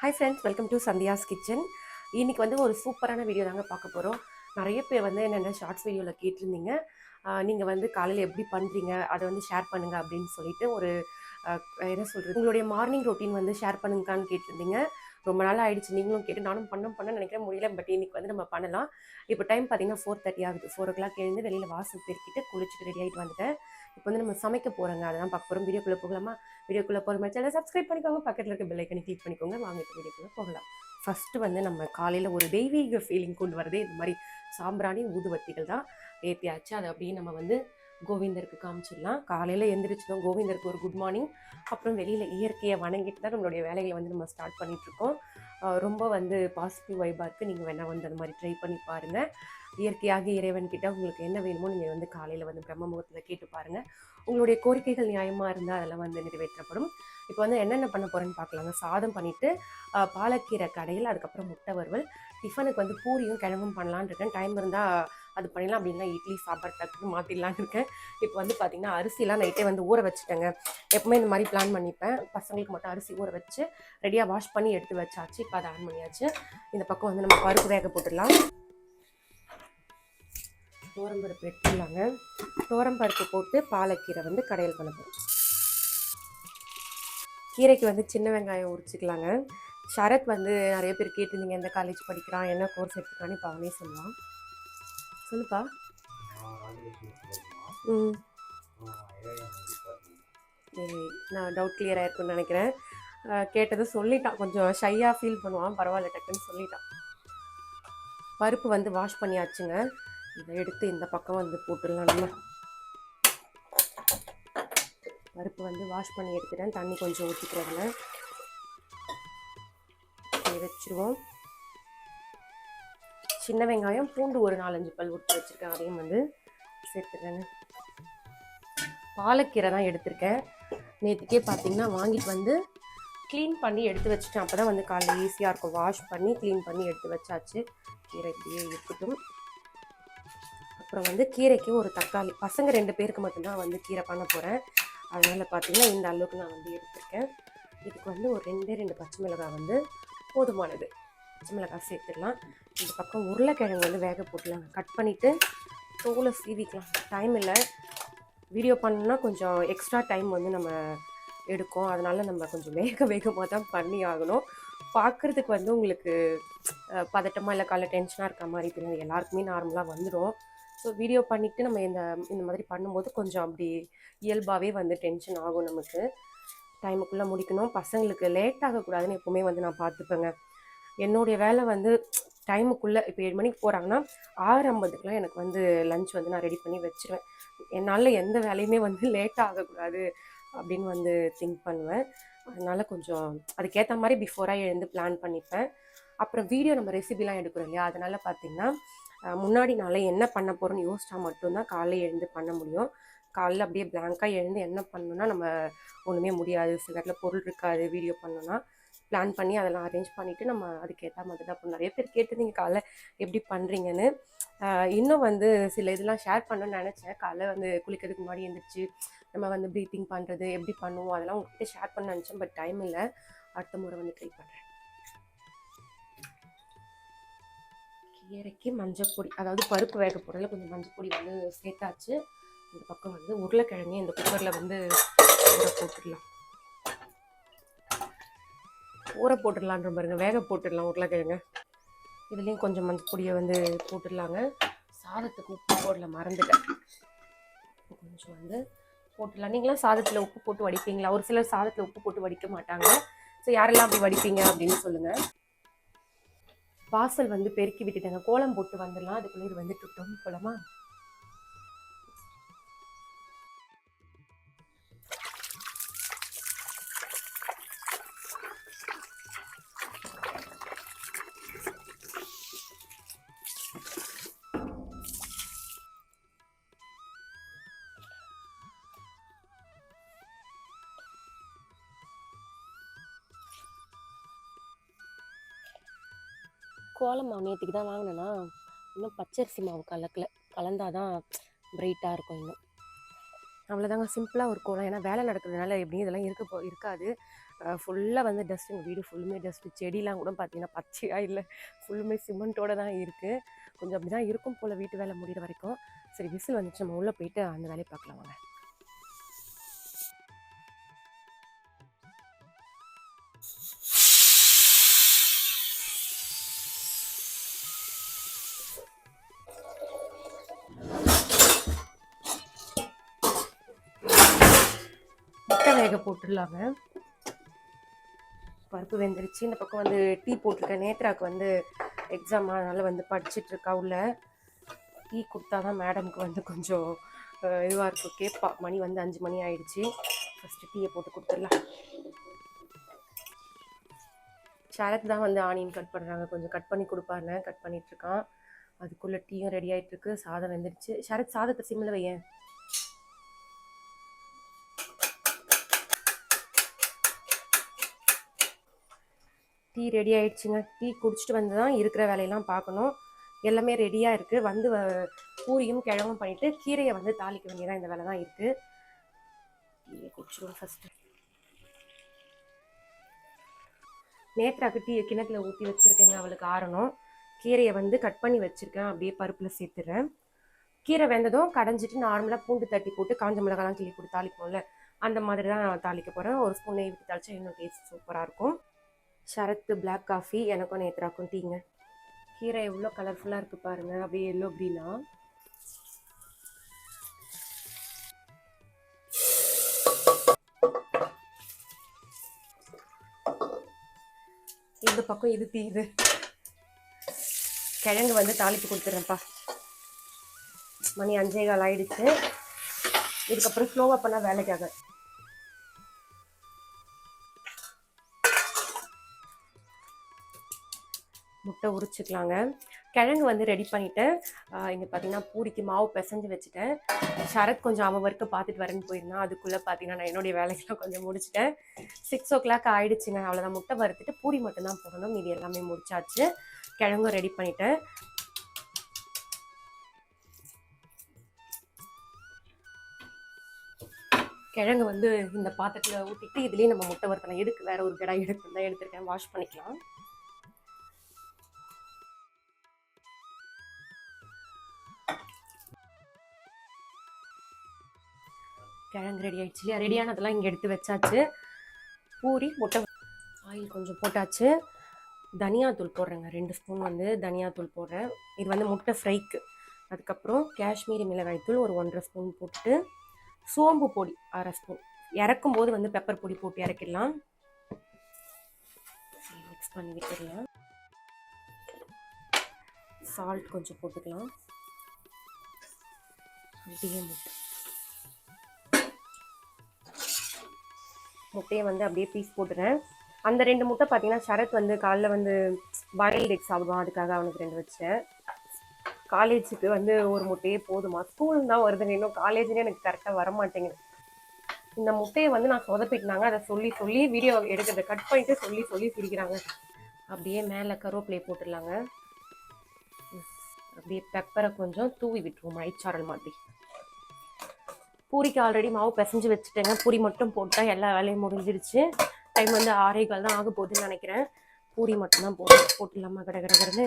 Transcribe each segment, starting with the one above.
Hi friends, welcome to Sandhya's kitchen. இன்றைக்கி வந்து ஒரு சூப்பரான வீடியோ தாங்க பார்க்க போகிறோம். நிறைய பேர் வந்து என்னென்ன ஷார்ட்ஸ் வீடியோவில் கேட்டிருந்தீங்க. நீங்கள் வந்து காலையில் எப்படி பண்ணுறீங்க, அதை வந்து ஷேர் பண்ணுங்கள் அப்படின்னு சொல்லிட்டு ஒரு என்ன சொல்கிறது, உங்களுடைய மார்னிங் ரொட்டீன் வந்து ஷேர் பண்ணுங்கக்கான்னு கேட்டிருந்தீங்க. ரொம்ப நாள் ஆயிடுச்சு, நீங்களும் கேட்டு நானும் பண்ண நினைக்கிறேன், முடியல. பட் இன்றைக்கி வந்து நம்ம பண்ணலாம். இப்போ டைம் பார்த்தீங்கன்னா 4:30 ஆகுது. 4 o'clock எழுந்து வெளியில் வாசல் பெருக்கிட்டு குளிச்சுட்டு ரெடி ஆகிட்டு வந்துட்டேன். இப்போ வந்து நம்ம சமைக்க போகிறோங்க, அதெல்லாம் பார்க்க போகிறோம். வீடியோக்குள்ளே போகலாமா? வீடியோக்குள்ளே போகிற மாதிரி சேனலை சப்ஸ்கிரைப் பண்ணிக்கோங்க, பக்கத்தில் இருக்க பெல் ஐக்கனை கிளிக் பண்ணிக்கோங்க. வாங்க இப்போ வீடியோக்குள்ளே போகலாம். ஃபஸ்ட்டு வந்து நம்ம காலையில் ஒரு தெய்வீக ஃபீலிங் கொண்டு வரதே இந்த மாதிரி சாம்பிராணி ஊதுவத்திகள் தான். ஏற்றியாச்சு, அதை அப்படியே நம்ம வந்து கோவிந்தருக்கு காமிச்சிடலாம். காலையில் எந்திரிச்சதும் கோவிந்தருக்கு ஒரு குட் மார்னிங், அப்புறம் வெளியில் இயற்கையை வணங்கிட்டு தான் நம்மளுடைய வேலைகளை வந்து நம்ம ஸ்டார்ட் பண்ணிகிட்ருக்கோம். ரொம்ப வந்து பாசிட்டிவ் வைபாக இருக்குது. நீங்கள் வேணால் வந்து அந்த மாதிரி ட்ரை பண்ணி பாருங்கள். இயற்கையாக இறைவன்கிட்ட உங்களுக்கு என்ன வேணுமோ நீங்கள் வந்து காலையில் வந்து பிரம்ம முகூர்த்தத்தில் கேட்டு பாருங்கள். உங்களுடைய கோரிக்கைகள் நியாயமாக இருந்தால் அதெல்லாம் வந்து நிறைவேற்றப்படும். இப்போ வந்து என்னென்ன பண்ண போகிறேன்னு பார்க்கலாங்க. சாதம் பண்ணிவிட்டு பாலக்கீரை கடையில், அதுக்கப்புறம் முட்டை வறுவல். டிஃபனுக்கு வந்து பூரியும் கிழங்கும் பண்ணலான்னு இருக்கேன். டைம் இருந்தால் அது பண்ணிடலாம், அப்படின்னா இட்லி சாம்பார் டக்குன்னு மாற்றிடலான்னு இருக்கேன். இப்போ வந்து பார்த்திங்கன்னா அரிசிலாம் நைட்டே வந்து ஊற வச்சுட்டேங்க. எப்பவுமே இந்த மாதிரி பிளான் பண்ணிப்பேன். பசங்களுக்கு மட்டும் அரிசி ஊற வச்சு ரெடியாக வாஷ் பண்ணி எடுத்து வச்சாச்சு. இப்போ அதை ஆன் பண்ணியாச்சு. இந்த பக்கம் வந்து நம்ம பருப்பு வேக போட்டுடலாம். தோரம்பருப்பு எடுத்துடலாங்க. தோரம்பருப்பு போட்டு பாலக்கீரை வந்து கடையில் பண்ண போகிறோம். கீரைக்கு வந்து சின்ன வெங்காயம் உரிச்சிக்கலாங்க. ஷரத் வந்து நிறைய பேர் கேட்டிருந்தீங்க, எந்த காலேஜ் படிக்கிறான், என்ன கோர்ஸ் எடுத்துக்கிறான்னு. இப்போ அவனே சொல்லலாம். சொல்லுப்பா. நான் டவுட் கிளியர் ஆகிருக்குன்னு நினைக்கிறேன். கேட்டது சொல்லிட்டான். கொஞ்சம் ஷையாக ஃபீல் பண்ணுவான், பரவாயில்ல, டக்குன்னு சொல்லிட்டான். பருப்பு வந்து வாஷ் பண்ணியாச்சுங்க. இதை எடுத்து இந்த பக்கம் வந்து போட்டுடலாம். நம்ம பருப்பு வந்து வாஷ் பண்ணி எடுத்துட்டேன். தண்ணி கொஞ்சம் ஊற்றிக்கிறதுல வச்சுருவோம். சின்ன வெங்காயம், பூண்டு ஒரு 4-5 பல் உரித்து வச்சுருக்கேன், அதையும் வந்து சேர்த்துக்கிறேங்க. பாலக்கீரை தான் எடுத்திருக்கேன். நேற்றுக்கே பார்த்தீங்கன்னா வாங்கிட்டு வந்து க்ளீன் பண்ணி எடுத்து வச்சுட்டேன். அப்போ தான் வந்து காலையில் ஈஸியாக இருக்கும். வாஷ் பண்ணி க்ளீன் பண்ணி எடுத்து வச்சாச்சு. கீரை இப்படியே இருக்கட்டும். அப்புறம் வந்து கீரைக்கு ஒரு தக்காளி. பசங்க 2 பேருக்கு மட்டும்தான் வந்து கீரை பண்ண போகிறேன். அதனால் பார்த்தீங்கன்னா இந்த அளவுக்கு நான் வந்து எடுத்துருக்கேன். இதுக்கு வந்து ஒரு 2 பச்சை மிளகாய் வந்து போதுமானது. பச்சை மிளகாய் சேர்த்துடலாம். இந்த பக்கம் உருளைக்கிழங்கு வந்து வேக போட்டுலாம் கட் பண்ணிவிட்டு தோலை சீவிக்கலாம். டைம் இல்லை, வீடியோ பண்ணணுன்னா கொஞ்சம் எக்ஸ்ட்ரா டைம் வந்து நம்ம எடுக்கும். அதனால் நம்ம கொஞ்சம் வேகமாக தான் பண்ணி ஆகணும். பார்க்குறதுக்கு வந்து உங்களுக்கு பதட்டமாக இல்லை காலைல டென்ஷனாக இருக்க மாதிரி தெரியும். எல்லாருக்குமே நார்மலாக வந்துடும். ஸோ வீடியோ பண்ணிவிட்டு நம்ம இந்த மாதிரி பண்ணும்போது கொஞ்சம் அப்படி இயல்பாகவே வந்து டென்ஷன் ஆகும். நமக்கு டைமுக்குள்ளே முடிக்கணும். பசங்களுக்கு லேட் ஆகக்கூடாதுன்னு எப்போவுமே வந்து நான் பார்த்துப்பேங்க. என்னுடைய வேலை வந்து டைமுக்குள்ளே, இப்போ 7 மணிக்கு போகிறாங்கன்னா 6:50க்குலாம் எனக்கு வந்து லஞ்ச் வந்து நான் ரெடி பண்ணி வச்சுருவேன். என்னால் எந்த வேலையுமே வந்து லேட் ஆகக்கூடாது அப்படின்னு வந்து திங்க் பண்ணுவேன். அதனால் கொஞ்சம் அதுக்கேற்ற மாதிரி பிஃபோராக எழுந்து பிளான் பண்ணிப்பேன். அப்புறம் வீடியோ நம்ம ரெசிபிலாம் எடுக்கிறோம் இல்லையா, அதனால் பார்த்திங்கன்னா முன்னாடி நாளே என்ன பண்ண போகிறோன்னு யோசிச்சா மட்டும்தான் காலையில் எழுந்து பண்ண முடியும். காலையில் அப்படியே பிளாங்காக எழுந்து என்ன பண்ணணுன்னா நம்ம ஒன்றுமே முடியாது. சில நேரத்தில் பொருள் இருக்காது. வீடியோ பண்ணணுன்னா பிளான் பண்ணி அதெல்லாம் அரேஞ்ச் பண்ணிவிட்டு நம்ம அதுக்கேற்ற மாதிரி தான். அப்புறம் நிறைய பேர் கேட்டிருந்தீங்க காலைல எப்படி பண்ணுறீங்கன்னு. இன்னும் வந்து சில இதெல்லாம் ஷேர் பண்ணணும்னு நினச்சேன். காலைல வந்து குளிக்கிறதுக்கு முன்னாடி எழுந்திரிச்சு நம்ம வந்து ப்ரீத்திங் பண்ணுறது எப்படி பண்ணுவோம் அதெல்லாம் உங்கள்கிட்ட ஷேர் பண்ண நினச்சேன். பட் டைம் இல்லை, அடுத்த முறை வந்து ட்ரை பண்ணுறேன். கீரைக்கு மஞ்சள் பொடி, அதாவது பருப்பு வேக போடுறதுல கொஞ்சம் மஞ்சள் பொடி வந்து சேர்த்தாச்சு. இந்த பக்கம் வந்து உருளைக்கிழங்கு இந்த குக்கரில் வந்து ஊற போட்டுடலான்ற பாருங்க, வேக போட்டுடலாம் உருளைக்கிழங்கு. இதுலேயும் கொஞ்சம் மஞ்சள் பொடியை வந்து போட்டுடலாங்க. சாதத்துக்கு உப்பு போடல, மறந்துட்டேன். கொஞ்சம் வந்து போட்டுடலாம். நீங்களாம் சாதத்தில் உப்பு போட்டு வடிப்பீங்களா? ஒரு சிலர் சாதத்தில் உப்பு போட்டு வடிக்க மாட்டாங்க. ஸோ யாரெல்லாம் அப்படி வடிப்பீங்க அப்படின்னு சொல்லுங்கள். வாசல் வந்து பெருக்கி விட்டுட்டேங்க. கோலம் போட்டு வந்துடலாம். அதுக்குள்ளே இது வந்து விட்டோம். போலாமா? கோலம் மாவு நேற்றுக்கு தான் வாங்கினேன்னா, இன்னும் பச்சரிசி மாவு கலந்தால் தான் பிரைட்டாக இருக்கும். இன்னும் அவ்வளோதாங்க, சிம்பிளாக இருக்கும். ஏன்னா வேலை நடக்கிறதுனால எப்படியும் இதெல்லாம் இருக்காது. ஃபுல்லாக வந்து டஸ்ட், எங்கள் வீடு ஃபுல்லுமே டஸ்ட்டு. செடிலாம் கூட பார்த்தீங்கன்னா பச்சையாக இல்லை, ஃபுல்லுமே சிமெண்ட்டோடு தான் இருக்குது. கொஞ்சம் அப்படி தான் இருக்கும் போல் வீட்டு வேலை முடிகிற வரைக்கும். சரி, விசில் வந்துச்சு, நம்ம உள்ளே போயிட்டு அந்த வேலையை பார்க்கலாம் வாங்க. முட்டை வேக போட்டுடலாங்க. பருப்பு வெந்துருச்சு. இந்த பக்கம் வந்து டீ போட்டிருக்கேன். நேத்ராவுக்கு வந்து எக்ஸாம், அதனால் வந்து படிச்சுட்ருக்கா. உள்ள டீ கொடுத்தா தான் மேடமுக்கு வந்து கொஞ்சம் இதுவாக இருக்கும், கேட்பா. மணி வந்து 5 மணி ஆயிடுச்சு. ஃபஸ்ட்டு டீயை போட்டு கொடுத்துடலாம். ஷரத் தான் வந்து ஆனியன் கட் பண்ணுறாங்க, கொஞ்சம் கட் பண்ணி கொடுப்பாருங்க. கட் பண்ணிகிட்ருக்கான். அதுக்குள்ளே டீயும் ரெடி ஆகிட்டுருக்கு. சாதம் வெந்துருச்சு. ஷரத், சாதத்தை சிம்மில் வையேன். Tea ready ஆகிடுச்சுங்க. டீ குடிச்சிட்டு வந்து தான் இருக்கிற வேலையெல்லாம் பார்க்கணும். எல்லாமே ரெடியாக இருக்குது. வந்து பூரியும் கிழங்கும் பண்ணிவிட்டு கீரையை வந்து தாளிக்க வேண்டியதான். இந்த வேலை தான் இருக்குது. டீயை குடிச்சிடுவோம் ஃபஸ்ட்டு. நேத்ராக்கு டீ கிணத்துல ஊற்றி வச்சுருக்கேங்க, அவளுக்கு ஆறணும். கீரையை வந்து கட் பண்ணி வச்சுருக்கேன், அப்படியே பருப்பில் சேர்த்துறேன். கீரை வெந்ததும் கடைஞ்சிட்டு நார்மலாக பூண்டு தட்டி போட்டு காஞ்ச மிளகாலாம் கிள்ளி போட்டு தாளிப்போம்ல, அந்த மாதிரி தான் நான் தாளிக்க போகிறேன். ஒரு ஸ்பூன் நெய் விட்டு தாளிச்சா இன்னும் டேஸ்ட் சூப்பராக இருக்கும். ஷரத்து பிளாக் காஃபி, எனக்கும் நேத்ராக்கும் டீங்க. கீரை எவ்வளோ கலர்ஃபுல்லாக இருக்குது பாருங்கள், அப்படியே எல்லோ க்ரீனா. இந்த பக்கம் இது தீயுது. கிழங்கு வந்து தாளிப்பு கொடுத்துட்றேன்ப்பா. மணி 5:15 ஆயிடுச்சு. இதுக்கப்புறம் ஸ்லோவாக பண்ணால் வேலைக்காக. முட்டை உரிச்சிக்கலாங்க. கிழங்கு வந்து ரெடி பண்ணிவிட்டேன். இங்கே பார்த்தீங்கன்னா பூரிக்கு மாவு பிசைஞ்சு வச்சுட்டேன். ஷரத் கொஞ்சம் அவன் ஒர்க்கை பார்த்துட்டு வரேன்னு போயிருந்தான். அதுக்குள்ளே பார்த்தீங்கன்னா நான் என்னுடைய வேலைக்கெல்லாம் கொஞ்சம் முடிச்சிட்டேன். 6 o'clock ஆகிடுச்சுங்க. அவ்வளோதான். முட்டை வறுத்துட்டு பூரி மட்டும்தான் போடணும், மீதி எல்லாமே முடிச்சாச்சு. கிழங்கும் ரெடி பண்ணிட்டேன். கிழங்கு வந்து இந்த பாத்திரத்தில் ஊற்றிட்டு இதுலேயே நம்ம முட்டை வறுத்தலாம். எதுக்கு வேறு ஒரு கடாய் எடுத்துருக்கேன், வாஷ் பண்ணிக்கலாம். கிழங்கு ரெடி ஆகிடுச்சு இல்லையா? ரெடியானதெல்லாம் இங்கே எடுத்து வச்சாச்சு. பூரி, முட்டை, ஆயில் கொஞ்சம் போட்டாச்சு. தனியாத்தூள் போடுறேங்க, 2 ஸ்பூன் வந்து தனியாத்தூள் போடுறேன். இது வந்து முட்டை ஃப்ரைக்கு. அதுக்கப்புறம் காஷ்மீரி மிளகாய்த்தூள் ஒரு 1.5 ஸ்பூன் போட்டுட்டு, சோம்பு பொடி 1/2 ஸ்பூன். இறக்கும் போது வந்து பெப்பர் பொடி போட்டு இறக்கிடலாம். மிக்ஸ் பண்ணி விட்டுடலாம். சால்ட் கொஞ்சம் போட்டுக்கலாம். அப்படியே முட்டையை வந்து அப்படியே பீஸ் போட்டுறேன். அந்த 2 முட்டை பார்த்தீங்கன்னா ஷரத் வந்து காலைல வந்து பாயில்டு எக் சாப்பிடுவான், அதுக்காக அவனுக்கு 2 வச்சேன். காலேஜுக்கு வந்து ஒரு முட்டையே போதுமா? ஸ்கூல் தான் வருதுங்க, இன்னும் காலேஜ்லேயே எனக்கு கரெக்டாக வரமாட்டேங்குது. இந்த முட்டையை வந்து நான் சொதப்பிட்டாங்க, அதை சொல்லி வீடியோ எடுக்கிறத கட் பண்ணிட்டு சொல்லி சிரிக்கிறாங்க. அப்படியே மேலே கருவேப்பிலையை போட்டுடலாங்க. அப்படியே பெப்பரை கொஞ்சம் தூவி விட்டுருவோம், மழைச்சாரல் மாதிரி. பூரிக்கு ஆல்ரெடி மாவு பிசைஞ்சு வச்சுட்டேங்க. பூரி மட்டும் போட்டால் எல்லா வேலையும் முடிஞ்சிடுச்சு. டைம் வந்து 6:15 தான் ஆக போகுதுன்னு நினைக்கிறேன். பூரி மட்டும்தான் போட்டுடலாமா கடகடன்னு.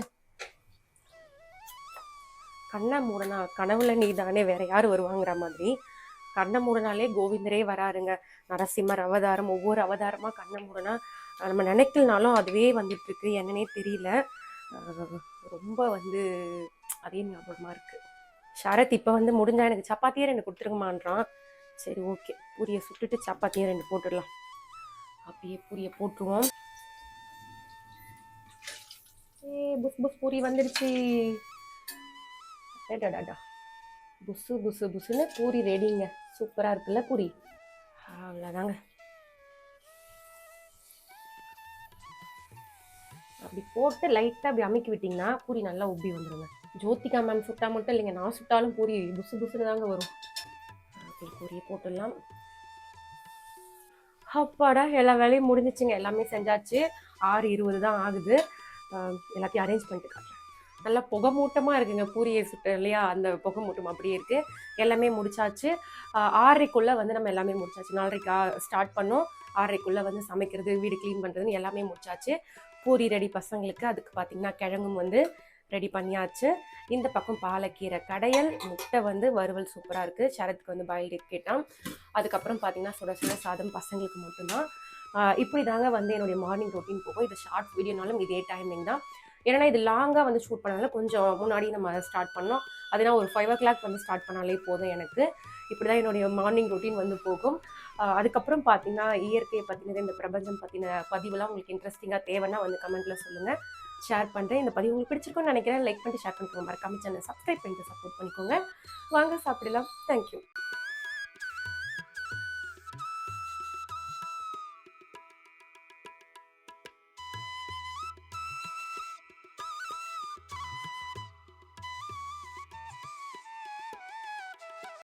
கண்ணை மூடனா கனவுல நீ தானே, வேற யார் வருவாங்கிற மாதிரி. கண்ணை மூடனாலே கோவிந்தரே வராருங்க. நரசிம்மர் அவதாரம், ஒவ்வொரு அவதாரமாக கண்ணை மூடனா நம்ம நினைக்கலனாலும் அதுவே வந்துட்டு இருக்கு. என்னன்னே தெரியல, ரொம்ப வந்து அதே ஞாபகமாக இருக்குது. ஷரத் இப்போ வந்து முடிஞ்சா எனக்கு சப்பாத்தியே 2 கொடுத்துருங்கமான்றான். சரி, ஓகே, பூரியை சுட்டுட்டு சப்பாத்தியை 2 போட்டுடலாம். அப்படியே பூரியை போட்டுருவோம். புஸ் பூரி வந்துடுச்சு. டாடா, புஸ்ஸுன்னு பூரி ரெடிங்க. சூப்பராக இருக்குல்ல பூரி? அவ்வளோதாங்க. அப்படி போட்டு லைட்டாக அப்படி அமுக்கி விட்டிங்கன்னா பூரி நல்லா உப்பி வந்துடுங்க. ஜோதிகா மேம் சுட்டா மட்டும் இல்லைங்க, நான் சுட்டாலும் பூரி புஸ்ஸுன்னு தாங்க வரும். அப்படி பூரியை போட்டுடலாம். அப்பாடா, எல்லா வேலையும் முடிஞ்சிச்சுங்க. எல்லாமே செஞ்சாச்சு. 6:20 தான் ஆகுது. எல்லாத்தையும் அரேஞ்ச் பண்ணிட்டு காட்டுறேன். நல்லா புகை மூட்டமாக இருக்குங்க. பூரியை சுட்ட இல்லையா, அந்த புகை மூட்டம் அப்படியே இருக்குது. எல்லாமே முடிச்சாச்சு. 6:30க்குள்ளே வந்து நம்ம எல்லாமே முடிச்சாச்சு. 4:30க்கு ஸ்டார்ட் பண்ணோம். 6:30க்குள்ளே வந்து சமைக்கிறது, வீடு க்ளீன் பண்ணுறதுன்னு எல்லாமே முடிச்சாச்சு. பூரி ரெடி பசங்களுக்கு. அதுக்கு பார்த்திங்கன்னா கிழங்கும் வந்து ரெடி பண்ணியாச்சு. இந்த பக்கம் பாலக்கீரை கடையல், முட்டை வந்து வறுவல் சூப்பராக இருக்குது. சரத்துக்கு வந்து பாயில் எக் கேட்டான். அதுக்கப்புறம் பார்த்திங்கன்னா சுட சுட சாதம் பசங்களுக்கு மட்டும்தான். இப்படி தாங்க வந்து என்னுடைய மார்னிங் ரொட்டீன் போகும். இது ஷார்ட் வீடியோனாலும் இதே டைமிங் தான். ஏன்னா இது லாங்காக வந்து ஷூட் பண்ணனால கொஞ்சம் முன்னாடி நம்ம ஸ்டார்ட் பண்ணோம். அதனால் ஒரு 5 o'clock வந்து ஸ்டார்ட் பண்ணாலே போதும் எனக்கு. இப்படி தான் என்னுடைய மார்னிங் ரொட்டீன் வந்து போகும். அதுக்கப்புறம் பார்த்தீங்கன்னா இயற்கையை பற்றினது, இந்த பிரபஞ்சம் பற்றின பதிவுலாம் உங்களுக்கு இன்ட்ரெஸ்டிங்காக தேவைன்னா வந்து கமெண்ட்டில் சொல்லுங்கள், ஷேர் பண்ணுறேன். இந்த பதிவு உங்களுக்கு பிடிச்சிருக்கும்னு நினைக்கிறேன். லைக் பண்ணிட்டு ஷேர் பண்ணிக்கோங்க. மறக்காம சேனலை சப்ஸ்கிரைப் பண்ணிட்டு சப்போர்ட் பண்ணிக்கோங்க. வாங்க சாப்பிடலாம். தேங்க்யூ.